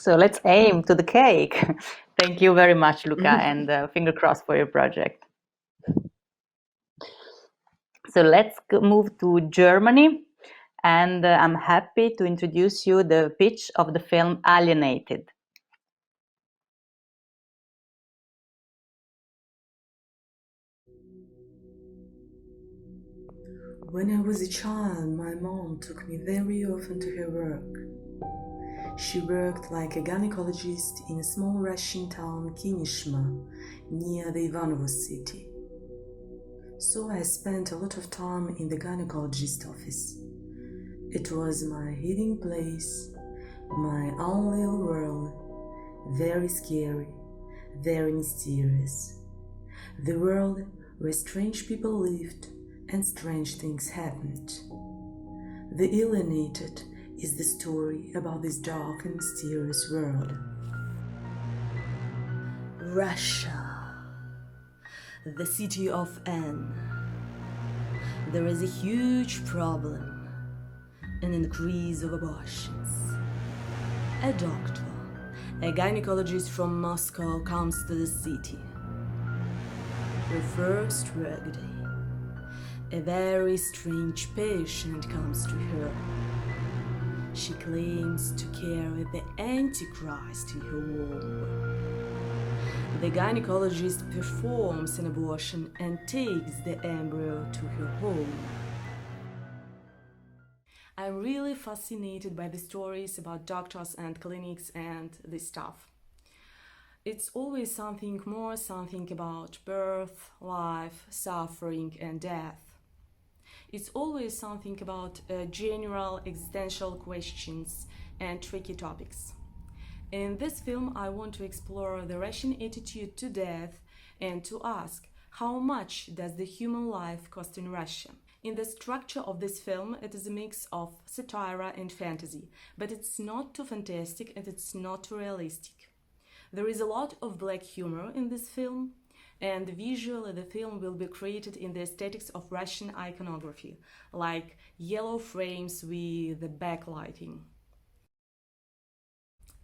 So let's aim to the cake. Thank you very much, Luca, and finger crossed for your project. So let's move to Germany, and I'm happy to introduce you the pitch of the film Alienated. When I was a child, my mom took me very often to her work. She worked like a gynecologist in a small Russian town, Kinishma, near the Ivanovo city. So I spent a lot of time in the gynecologist office. It was my hiding place, my own little world, very scary, very mysterious. The world where strange people lived and strange things happened. The Alienated is the story about this dark and mysterious world. Russia, the city of N. There is a huge problem, an increase of abortions. A doctor, a gynecologist from Moscow, comes to the city. Her first work day. A very strange patient comes to her. She claims to carry the Antichrist in her womb. The gynecologist performs an abortion and takes the embryo to her home. I'm really fascinated by the stories about doctors and clinics and this stuff. It's always something more, something about birth, life, suffering, and death. It's always something about general existential questions and tricky topics. In this film, I want to explore the Russian attitude to death and to ask, how much does the human life cost in Russia? In the structure of this film, it is a mix of satire and fantasy, but it's not too fantastic and it's not too realistic. There is a lot of black humor in this film, and visually the film will be created in the aesthetics of Russian iconography, like yellow frames with the backlighting.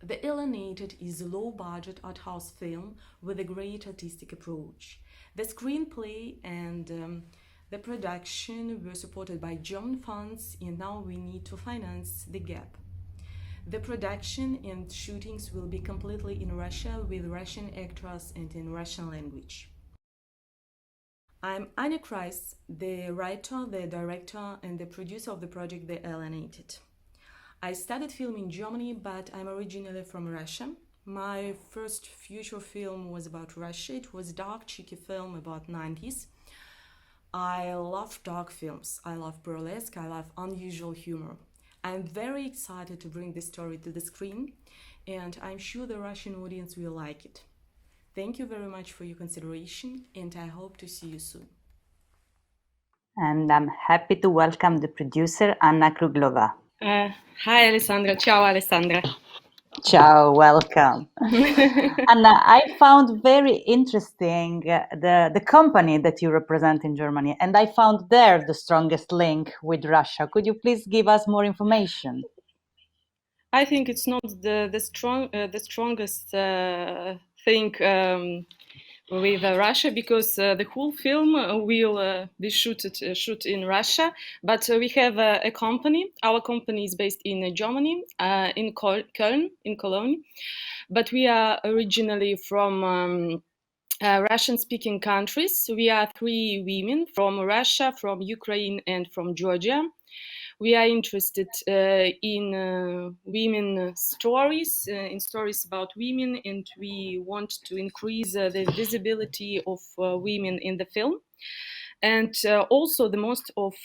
The Alienated is a low-budget art house film with a great artistic approach. The screenplay and the production were supported by German funds, and now we need to finance the gap. The production and shootings will be completely in Russia with Russian actors and in Russian language. I'm Anya Kreis, the writer, the director, and the producer of the project The Alienated. I studied film in Germany, but I'm originally from Russia. My first feature film was about Russia. It was a dark, cheeky film about 90s. I love dark films. I love burlesque. I love unusual humor. I'm very excited to bring this story to the screen, and I'm sure the Russian audience will like it. Thank you very much for your consideration, and I hope to see you soon. And I'm happy to welcome the producer, Anna Kruglova. Hi, Alessandra. Ciao, Alessandra. Ciao, welcome. Anna, I found very interesting the company that you represent in Germany, and I found there the strongest link with Russia. Could you please give us more information? I think it's not the strongest thing with Russia, because the whole film will be shoot in Russia, but we have a company. Our company is based in Germany, in Köln, in Cologne, but we are originally from Russian-speaking countries. We are 3 women from Russia, from Ukraine, and from Georgia. We are interested in women stories, in stories about women, and we want to increase the visibility of women in the film. And also the most of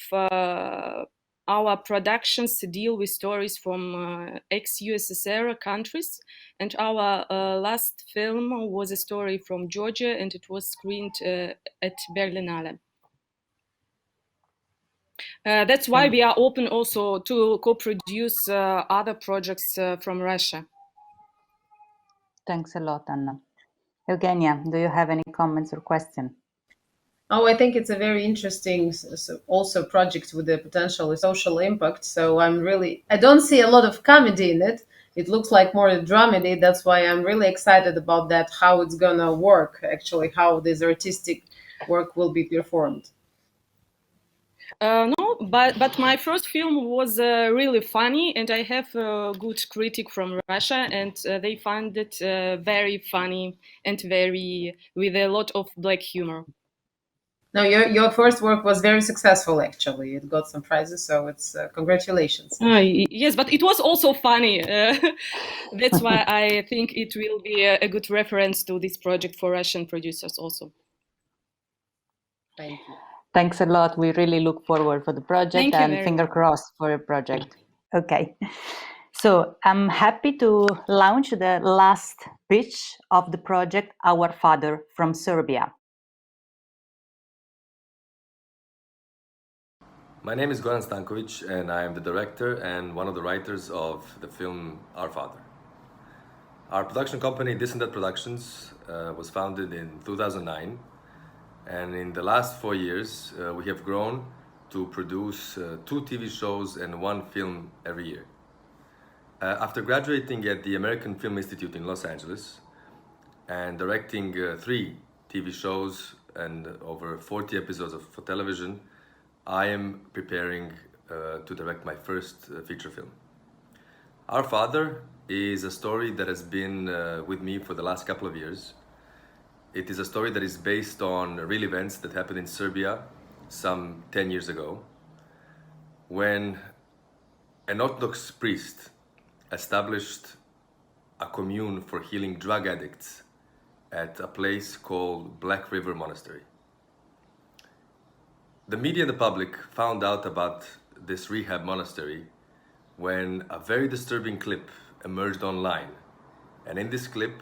our productions deal with stories from ex-USSR countries. And our last film was a story from Georgia, and it was screened at Berlinale. That's why we are open also to co-produce other projects from Russia. Thanks a lot, Anna. Eugenia, do you have any comments or questions? Oh, I think it's a very interesting also project with the potential social impact. So I don't see a lot of comedy in it. it looks like more a dramedy. That's why I'm really excited about that, how it's gonna work, actually, how this artistic work will be performed. No, but my first film was really funny, and I have a good critic from Russia, and they found it very funny and very with a lot of black humor. No, your first work was very successful. Actually, it got some prizes, so it's congratulations. Yes, but it was also funny. That's why I think it will be a good reference to this project for Russian producers also. Thank you. Thanks a lot. We really look forward for the project. Thank you and very finger much. crossed for your project. Okay. So I'm happy to launch the last pitch of the project, Our Father from Serbia. My name is Goran Stankovic, and I am the director and one of the writers of the film Our Father. Our production company, This and That Productions, was founded in 2009, and in the last 4 years, we have grown to produce 2 TV shows and 1 film every year. After graduating at the American Film Institute in Los Angeles and directing 3 TV shows and over 40 episodes for television, I am preparing to direct my first feature film. Our Father is a story that has been with me for the last couple of years. It is a story that is based on real events that happened in Serbia some 10 years ago, when an Orthodox priest established a commune for healing drug addicts at a place called Black River Monastery. The media and the public found out about this rehab monastery when a very disturbing clip emerged online. And in this clip,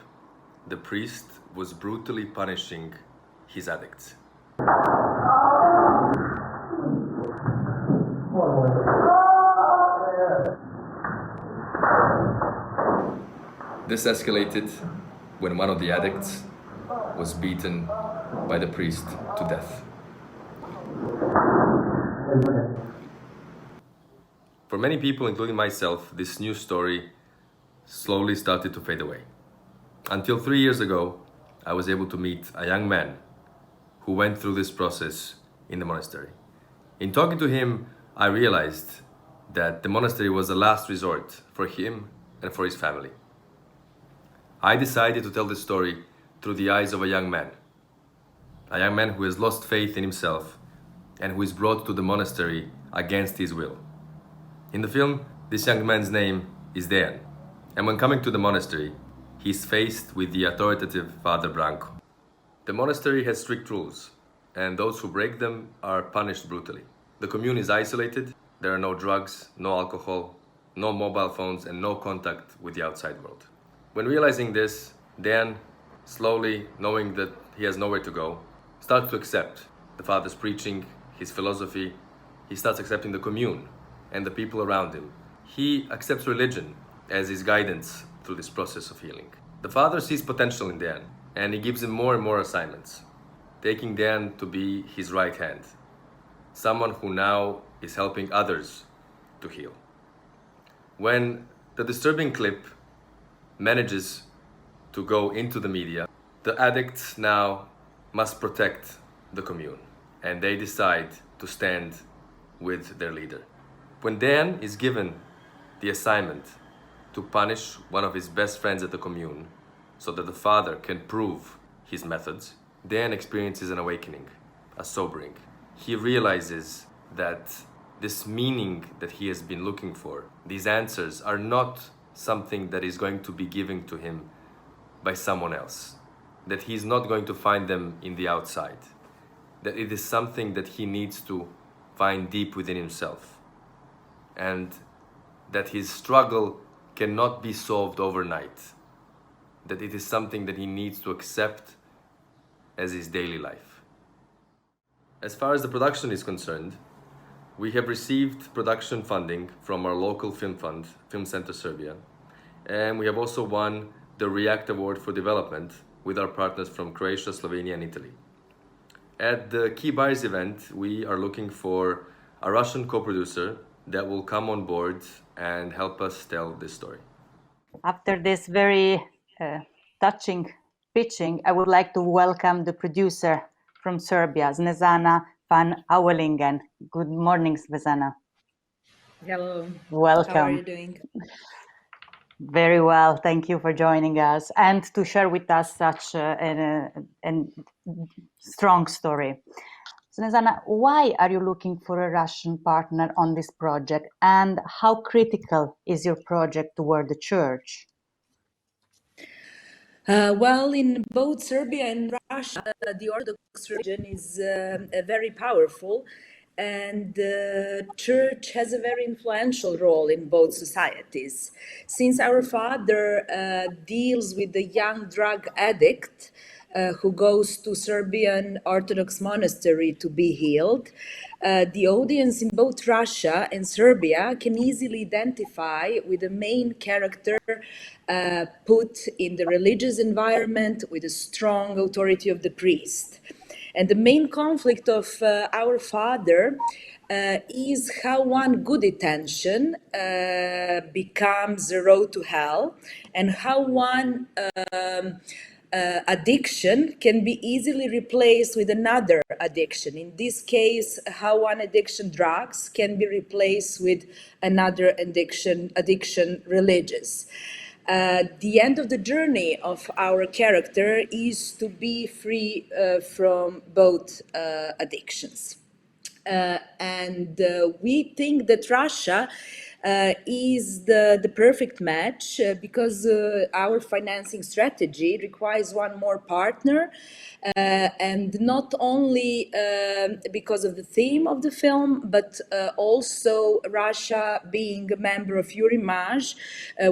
the priest was brutally punishing his addicts. This escalated when one of the addicts was beaten by the priest to death. For many people, including myself, this news story slowly started to fade away. Until 3 years ago, I was able to meet a young man who went through this process in the monastery. In talking to him, I realized that the monastery was a last resort for him and for his family. I decided to tell this story through the eyes of a young man who has lost faith in himself and who is brought to the monastery against his will. In the film, this young man's name is Dejan, and when coming to the monastery, he is faced with the authoritative Father Branko. The monastery has strict rules, and those who break them are punished brutally. The commune is isolated, there are no drugs, no alcohol, no mobile phones, and no contact with the outside world. When realizing this, Dan, slowly knowing that he has nowhere to go, starts to accept the Father's preaching, his philosophy. He starts accepting the commune and the people around him. He accepts religion as his guidance through this process of healing. The Father sees potential in Dan, and he gives him more and more assignments, taking Dan to be his right hand, someone who now is helping others to heal. When the disturbing clip manages to go into the media, the addicts now must protect the commune, and they decide to stand with their leader. When Dan is given the assignment to punish one of his best friends at the commune so that the Father can prove his methods, Dan experiences an awakening, a sobering. He realizes that this meaning that he has been looking for, these answers, are not something that is going to be given to him by someone else, that he's not going to find them in the outside, that it is something that he needs to find deep within himself, and that his struggle cannot be solved overnight, that it is something that he needs to accept as his daily life. As far as the production is concerned, we have received production funding from our local film fund, Film Center Serbia, and we have also won the REACT Award for Development with our partners from Croatia, Slovenia, and Italy. At the Key Buyers event, we are looking for a Russian co-producer that will come on board and help us tell this story. After this very touching pitching, I would like to welcome the producer from Serbia, Snezana van Ouwelingen. Good morning, Snezana. Hello. How are you Welcome. doing? Very well. Thank you for joining us and to share with us such a strong story. Snezana, why are you looking for a Russian partner on this project, and how critical is your project toward the church? Well, in both Serbia and Russia, the Orthodox religion is very powerful, and the church has a very influential role in both societies. Since our father deals with the young drug addict who goes to Serbian Orthodox monastery to be healed, the audience in both Russia and Serbia can easily identify with the main character put in the religious environment with the strong authority of the priest. And the main conflict of our father is how one good intention becomes a road to hell, and how one addiction can be easily replaced with another addiction. In this case, how one addiction, drugs, can be replaced with another addiction religious. The end of the journey of our character is to be free from both addictions. And we think that Russia is the perfect match because our financing strategy requires one more partner, and not only because of the theme of the film, but also Russia being a member of Eurimage,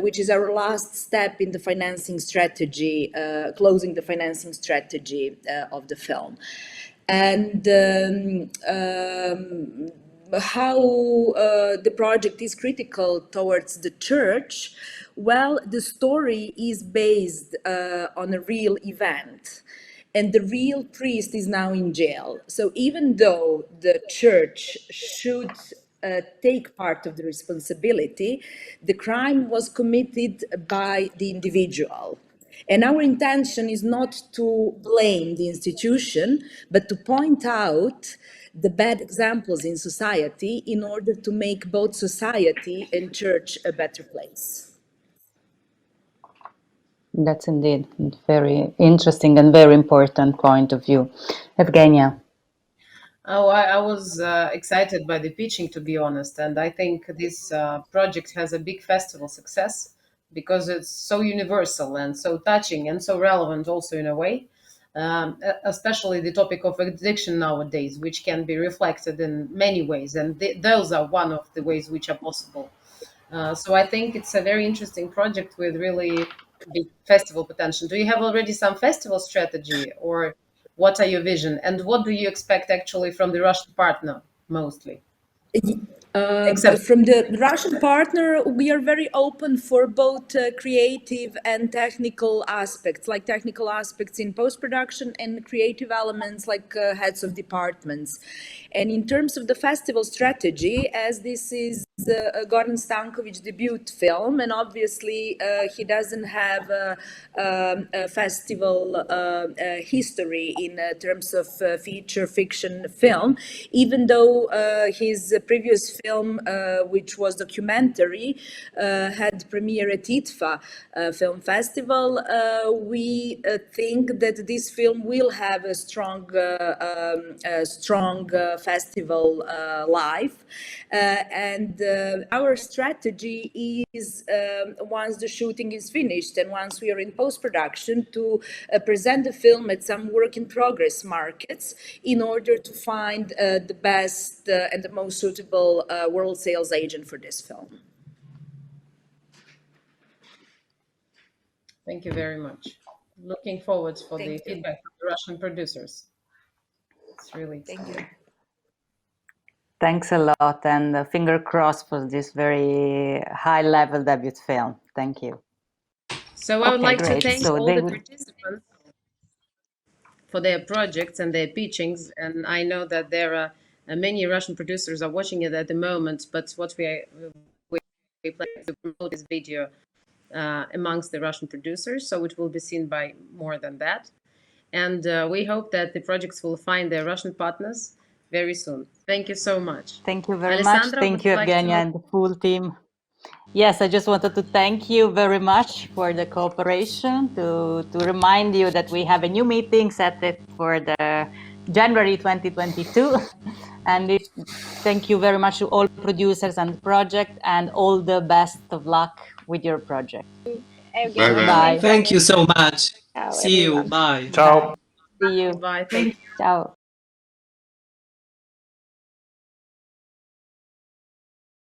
which is our last step in the financing strategy, closing the financing strategy of the film. And how the project is critical towards the church. Well, the story is based on a real event, and the real priest is now in jail. So even though the church should take part of the responsibility, the crime was committed by the individual. And our intention is not to blame the institution, but to point out the bad examples in society in order to make both society and church a better place. That's indeed a very interesting and very important point of view. Evgenia. Oh, I was excited by the pitching, to be honest, and I think this project has a big festival success because it's so universal and so touching and so relevant, also in a way. Especially the topic of addiction nowadays, which can be reflected in many ways, and those are one of the ways which are possible. So I think it's a very interesting project with really big festival potential. Do you have already some festival strategy, or what are your vision, and what do you expect actually from the Russian partner mostly? Except From the Russian partner, we are very open for both creative and technical aspects, like technical aspects in post-production and creative elements like heads of departments. And in terms of the festival strategy, as this is Goran Stankovic debut film, and obviously he doesn't have a festival history in terms of feature fiction film, even though his previous film, which was documentary, had premiere at ITFA Film Festival. We think that this film will have a strong festival life, and our strategy is once the shooting is finished and once we are in post-production to present the film at some work in progress markets in order to find the best and the most suitable world sales agent for this film. Thank you very much. Looking forward for the Thank you. feedback from the Russian producers. It's really Thank you. exciting. Thanks a lot, and finger crossed for this very high-level debut film. Thank you. So I would Okay, like to great. thank So all they the will. participants for their projects and their pitchings. And I know that there are many Russian producers are watching it at the moment. But what we plan to promote this video amongst the Russian producers, so it will be seen by more than that. And we hope that the projects will find their Russian partners very soon. Thank you so much. Thank you very much. Alessandra, would Thank you, you like Evgenia, to? and the full team. Yes, I just wanted to thank you very much for the cooperation, to remind you that we have a new meeting set it for the January 2022. And thank you very much to all producers and the project, and all the best of luck with your project. Evgenia, Bye. Thank you so much. Ciao, See you. everyone. Bye. Bye. See you. Bye. Thank you. Ciao.